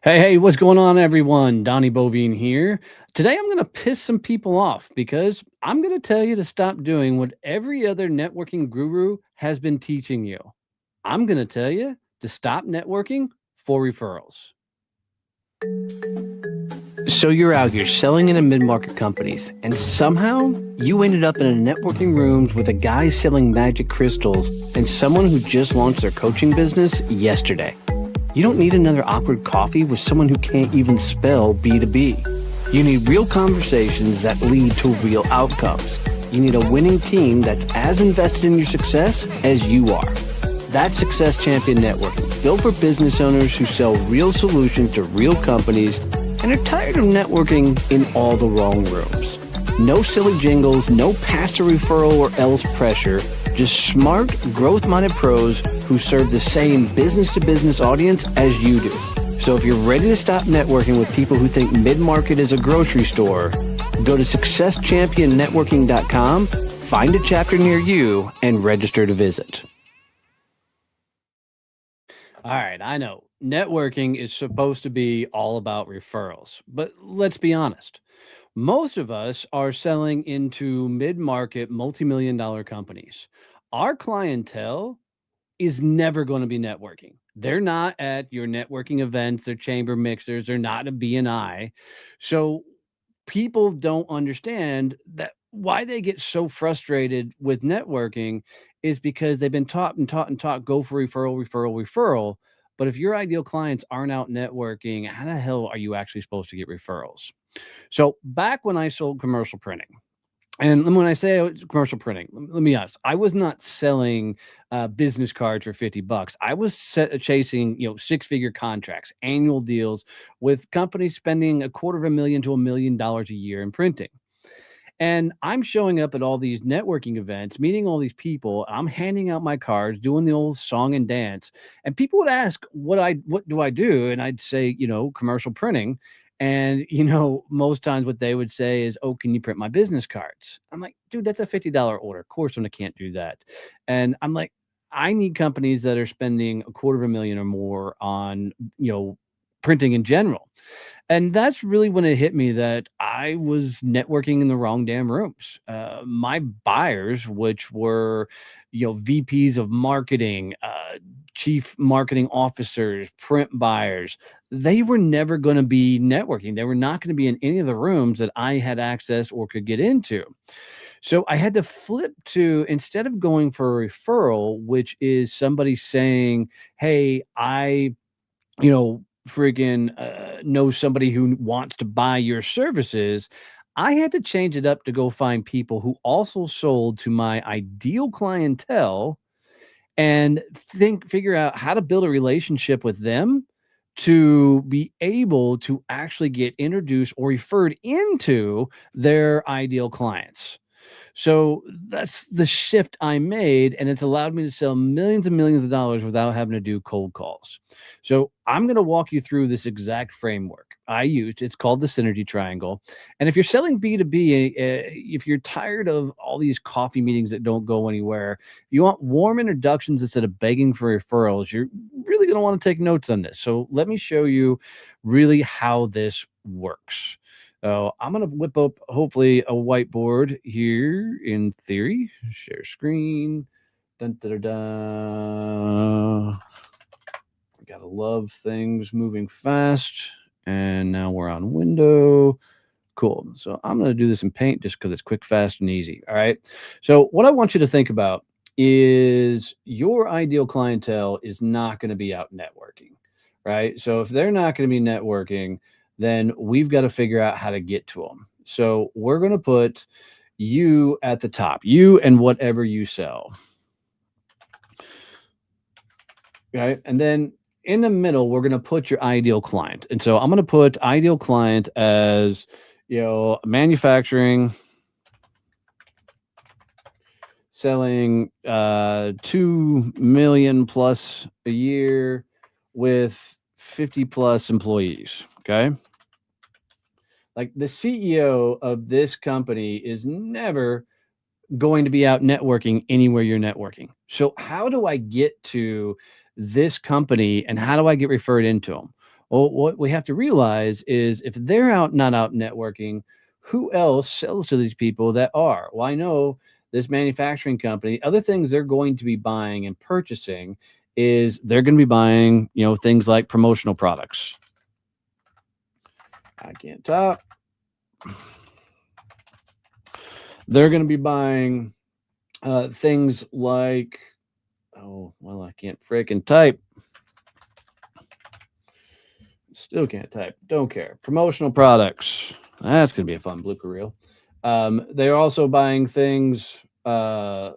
Hey, what's going on, everyone? Donnie Bovine here. Today, I'm going to piss some people off because I'm going to tell you to stop doing what every other networking guru has been teaching you. I'm going to tell you to stop networking for referrals. So you're out here selling into mid-market companies, and somehow you ended up in a networking rooms with a guy selling magic crystals and someone who just launched their coaching business yesterday. You don't need another awkward coffee with someone who can't even spell B2B. You need real conversations that lead to real outcomes. You need a winning team that's as invested in your success as you are. That's Success Champion Networking, built for business owners who sell real solutions to real companies and are tired of networking in all the wrong rooms. No silly jingles, no pass a referral or else pressure, just smart, growth-minded pros who serve the same business-to-business audience as you do. So if you're ready to stop networking with people who think mid-market is a grocery store, go to successchampionnetworking.com, find a chapter near you, and register to visit. All right, I know networking is supposed to be all about referrals, but let's be honest. Most of us are selling into mid-market, multi-million dollar companies. Our clientele is never going to be networking. They're not at your networking events, they're chamber mixers, they're not a BNI. So people don't understand that why they get so frustrated with networking is because they've been taught and taught and taught go for referral. But if your ideal clients aren't out networking, how the hell are you actually supposed to get referrals? So back when I sold commercial printing, and when I say commercial printing, let me be honest, I was not selling business cards for $50. I was chasing, six-figure contracts, annual deals with companies spending $250,000 to $1 million a year in printing. And I'm showing up at all these networking events, meeting all these people. I'm handing out my cards, doing the old song and dance. And people would ask what do I do? And I'd say, commercial printing. And most times what they would say is, "Oh, can you print my business cards?" I'm like, "Dude, that's a $50 order. Of course, I can't do that." And I'm like, I need companies that are spending $250,000 or more on, printing in general. And that's really when it hit me that I was networking in the wrong damn rooms. My buyers, which were, VPs of marketing, chief marketing officers, print buyers, they were never going to be networking. They were not going to be in any of the rooms that I had access or could get into. So I had to flip to, instead of going for a referral, which is somebody saying, "Hey, I friggin' know somebody who wants to buy your services," I had to change it up to go find people who also sold to my ideal clientele and figure out how to build a relationship with them to be able to actually get introduced or referred into their ideal clients. So that's the shift I made, and it's allowed me to sell millions and millions of dollars without having to do cold calls. So I'm going to walk you through this exact framework I used. It's called the synergy triangle. And if you're selling B2B, if you're tired of all these coffee meetings that don't go anywhere, you want warm introductions instead of begging for referrals, you're really going to want to take notes on this. So let me show you really how this works. So I'm going to whip up hopefully a whiteboard here in theory. Share screen. Dun, dun, dun, dun. Gotta love things moving fast. And now we're on window. Cool. So I'm going to do this in Paint just because it's quick, fast, and easy. All right. So what I want you to think about is your ideal clientele is not going to be out networking, right? So if they're not going to be networking, then we've got to figure out how to get to them. So we're going to put you at the top, you and whatever you sell. Okay. And then in the middle, we're going to put your ideal client. And so I'm going to put ideal client as, manufacturing, selling 2 million plus a year with 50 plus employees. Okay. Like the CEO of this company is never going to be out networking anywhere you're networking. So how do I get to this company and how do I get referred into them? Well, what we have to realize is if they're not out networking, who else sells to these people that are? Well, I know this manufacturing company, other things they're going to be buying and purchasing is they're going to be buying, things like promotional products. I can't talk. They're going to be buying things like, oh, well, I can't freaking type. Still can't type. Don't care. Promotional products. That's going to be a fun blooper reel. They're also buying things uh,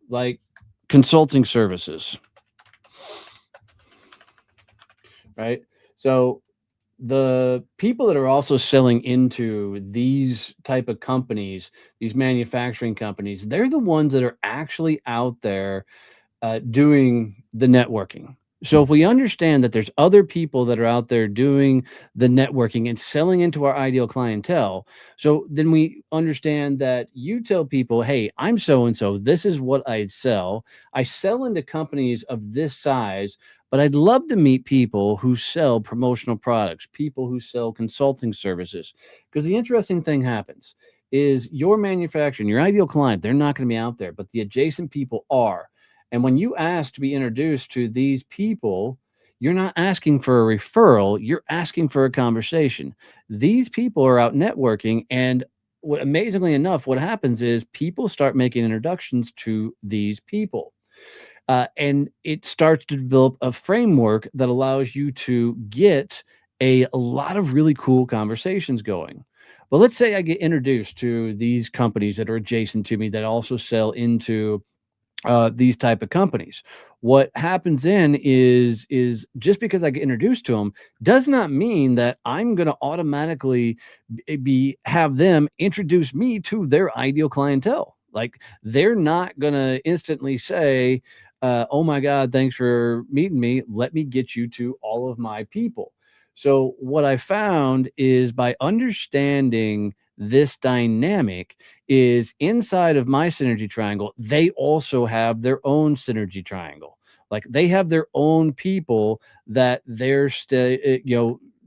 like consulting services, right? So the people that are also selling into these type of companies, these manufacturing companies, they're the ones that are actually out there doing the networking. So if we understand that there's other people that are out there doing the networking and selling into our ideal clientele, so then we understand that you tell people, hey, I'm so and so, this is what I sell. I sell into companies of this size, but I'd love to meet people who sell promotional products, people who sell consulting services. Because the interesting thing happens is your manufacturing, your ideal client, they're not going to be out there, but the adjacent people are. And when you ask to be introduced to these people, you're not asking for a referral, you're asking for a conversation. These people are out networking, and amazingly enough, what happens is people start making introductions to these people. And it starts to develop a framework that allows you to get a lot of really cool conversations going. But let's say I get introduced to these companies that are adjacent to me that also sell into these type of companies. What happens then is just because I get introduced to them does not mean that I'm going to automatically be have them introduce me to their ideal clientele. Like they're not going to instantly say, "Oh my God, thanks for meeting me. Let me get you to all of my people." So what I found is by understanding this dynamic is inside of my synergy triangle, they also have their own synergy triangle. Like they have their own people that they're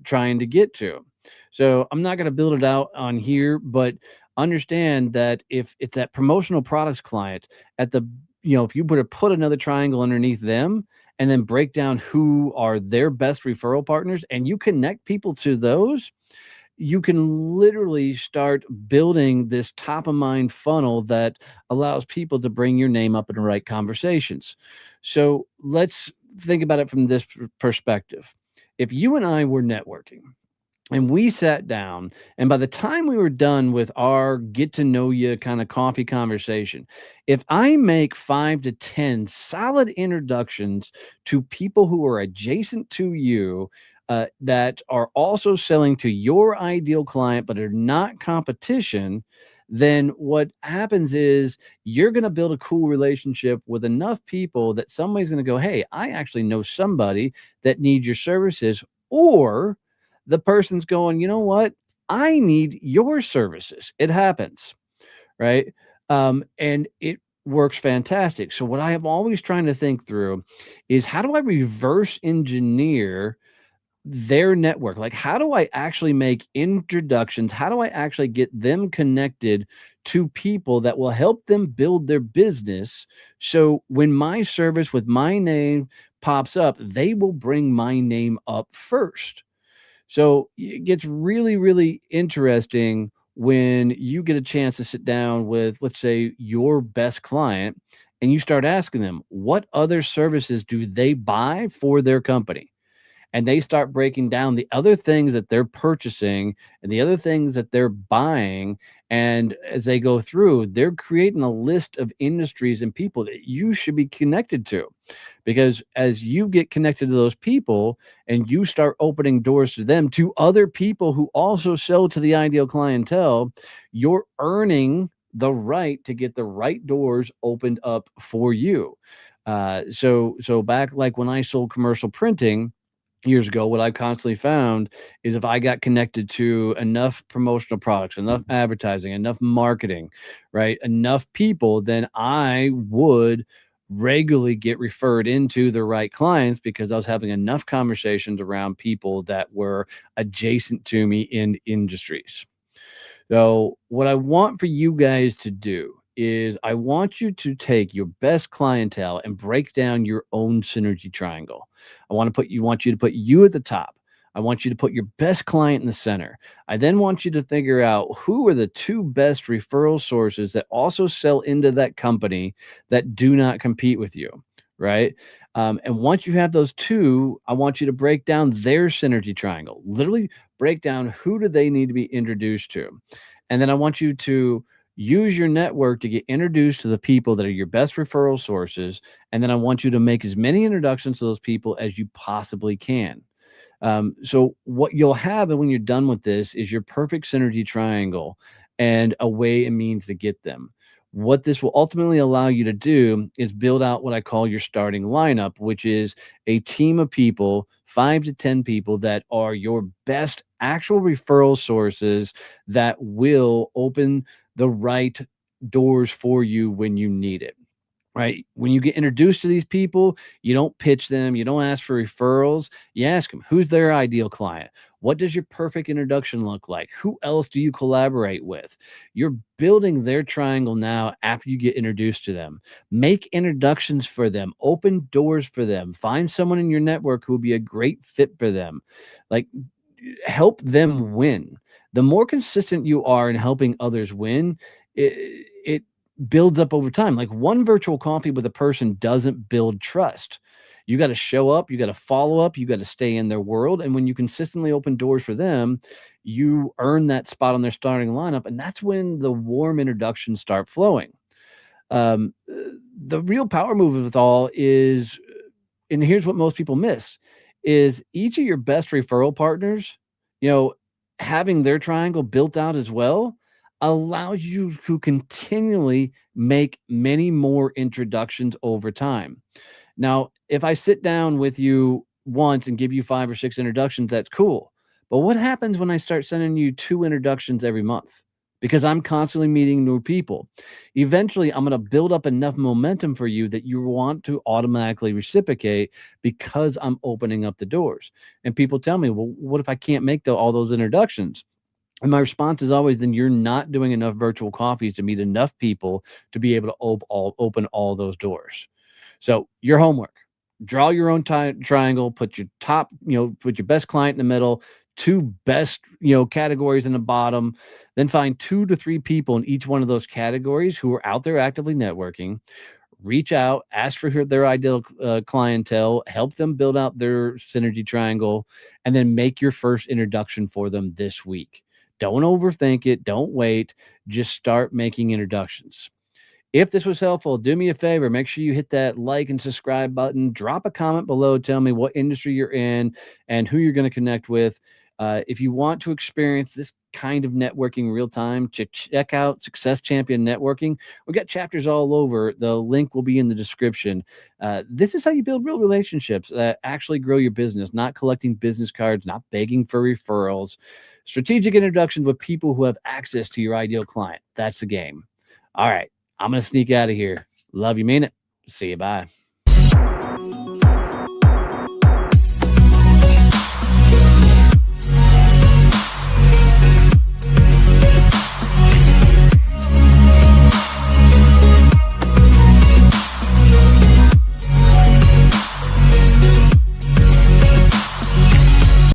trying to get to. So I'm not going to build it out on here, but understand that if it's that promotional products client at the, if you put another triangle underneath them and then break down who are their best referral partners and you connect people to those, you can literally start building this top of mind funnel that allows people to bring your name up in the right conversations. So let's think about it from this perspective. If you and I were networking, and we sat down, and by the time we were done with our get to know you kind of coffee conversation, if I make 5 to 10 solid introductions to people who are adjacent to you, that are also selling to your ideal client but are not competition, then what happens is you're going to build a cool relationship with enough people that somebody's going to go, hey, I actually know somebody that needs your services. Or the person's going, you know what? I need your services. It happens, right? And it works fantastic. So, what I am always trying to think through is how do I reverse engineer their network? Like, how do I actually make introductions? How do I actually get them connected to people that will help them build their business? So, when my service with my name pops up, they will bring my name up first. So it gets really, really interesting when you get a chance to sit down with, let's say, your best client and you start asking them, what other services do they buy for their company? And they start breaking down the other things that they're purchasing and the other things that they're buying. And as they go through, they're creating a list of industries and people that you should be connected to. Because as you get connected to those people and you start opening doors to them, to other people who also sell to the ideal clientele, you're earning the right to get the right doors opened up for you. So back like when I sold commercial printing, years ago, what I constantly found is if I got connected to enough promotional products, enough advertising, enough marketing, right, enough people, then I would regularly get referred into the right clients because I was having enough conversations around people that were adjacent to me in industries. So, what I want for you guys to do is I want you to take your best clientele and break down your own synergy triangle. Want you to put you at the top. I want you to put your best client in the center. I then want you to figure out who are the two best referral sources that also sell into that company that do not compete with you, right? And once you have those two, I want you to break down their synergy triangle. Literally break down who do they need to be introduced to. And then I want you to use your network to get introduced to the people that are your best referral sources. And then I want you to make as many introductions to those people as you possibly can. So what you'll have, and when you're done with this, is your perfect synergy triangle and a way and means to get them. What this will ultimately allow you to do is build out what I call your starting lineup, which is a team of people, 5 to 10 people that are your best actual referral sources that will open the right doors for you when you need it. Right. When you get introduced to these people, you don't pitch them, you don't ask for referrals. You ask them, who's their ideal client? What does your perfect introduction look like? Who else do you collaborate with? You're building their triangle now after you get introduced to them. Make introductions for them, open doors for them, find someone in your network who will be a great fit for them. Like, help them win. The more consistent you are in helping others win, it builds up over time. Like, one virtual coffee with a person doesn't build trust. You got to show up, you got to follow up, you got to stay in their world. And when you consistently open doors for them, you earn that spot on their starting lineup. And that's when the warm introductions start flowing. Um, the real power move of it all is, and here's what most people miss, is each of your best referral partners, you know, having their triangle built out as well allows you to continually make many more introductions over time. Now, if I sit down with you once and give you 5 or 6 introductions, that's cool. But what happens when I start sending you 2 introductions every month? Because I'm constantly meeting new people. Eventually, I'm going to build up enough momentum for you that you want to automatically reciprocate because I'm opening up the doors. And people tell me, well, what if I can't make all those introductions? And my response is always, then you're not doing enough virtual coffees to meet enough people to be able to open all those doors. So your homework, draw your own triangle, put your top, put your best client in the middle, two best, categories in the bottom, then find 2 to 3 people in each one of those categories who are out there actively networking. Reach out, ask for their ideal clientele, help them build out their synergy triangle, and then make your first introduction for them this week. Don't overthink it. Don't wait. Just start making introductions. If this was helpful, do me a favor. Make sure you hit that like and subscribe button. Drop a comment below. Tell me what industry you're in and who you're going to connect with. If you want to experience this kind of networking real time, check out Success Champion Networking. We've got chapters all over. The link will be in the description. This is how you build real relationships that actually grow your business, not collecting business cards, not begging for referrals. Strategic introductions with people who have access to your ideal client. That's the game. All right. I'm going to sneak out of here. Love you, mean it. See you. Bye.